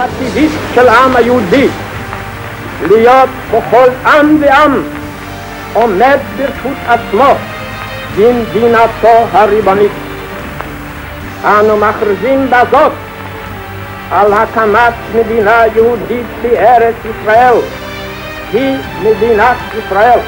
הטבעית של העם היהודי, להיות ככל עם ועם עומד ברשות עצמו במדינתו הריבונית. אנו מכריזים בזאת על הקמת מדינה יהודית בארץ ישראל, היא מדינת ישראל.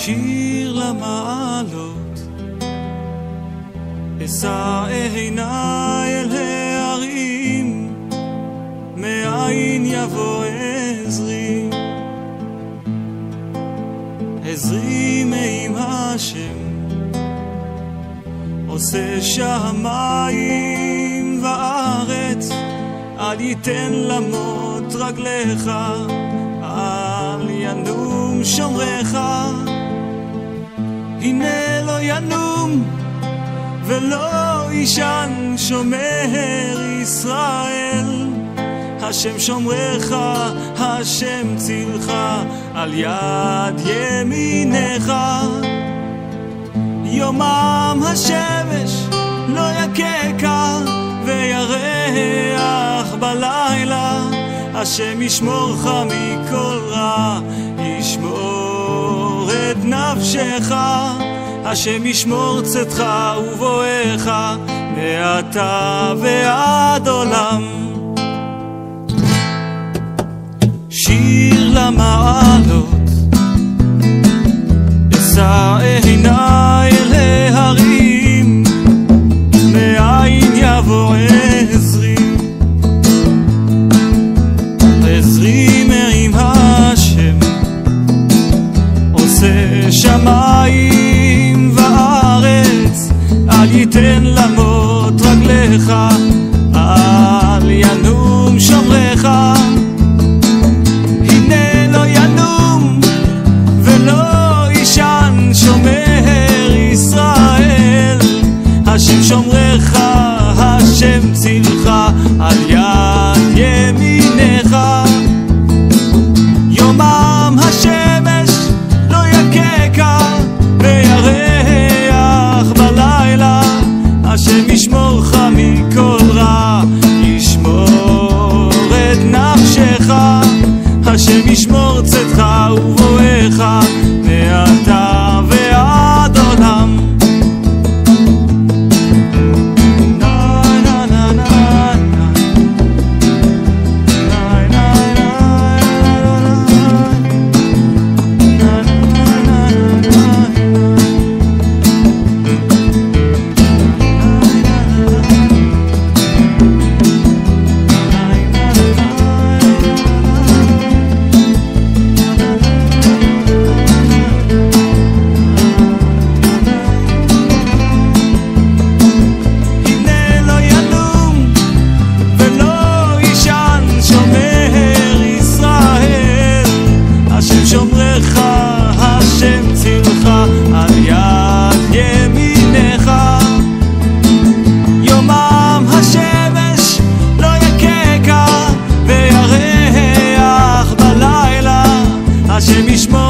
שיר למעלות, אשא עיניי אל ההרים, מאין יבוא עזרי, עזרי מעם השם, עושה שמיים וארץ, אל ייתן למות רגליך, אל ינום שומרך. הנה לא ינום ולא ישן שומר ישראל, השם שומרך, השם צילך, על יד ימינך. יומם השמש לא יככה וירח בלילה, השם ישמורך מכל רע, ישמור את נפשך, השם ישמור צאתך ובואך מעתה ועד עולם. שיר למעלות, אשא עיניי אל ההרים, מאין יבוא עזרי, עזרי מעם השם, עושה שמיים וארץ, אל ייתן למות רגליך, אל ינום שומרך. הנה לא ינום ולא ישן שומר ישראל, השם שומרך, השם צילך, על יד ימינך. יומם השמש לא יככה וירח בלילה, השם ישמורך מכל רע, ישמור את נפשך, השם ישמור צאתך ובואך מעתה ועד עולם. השם ישמור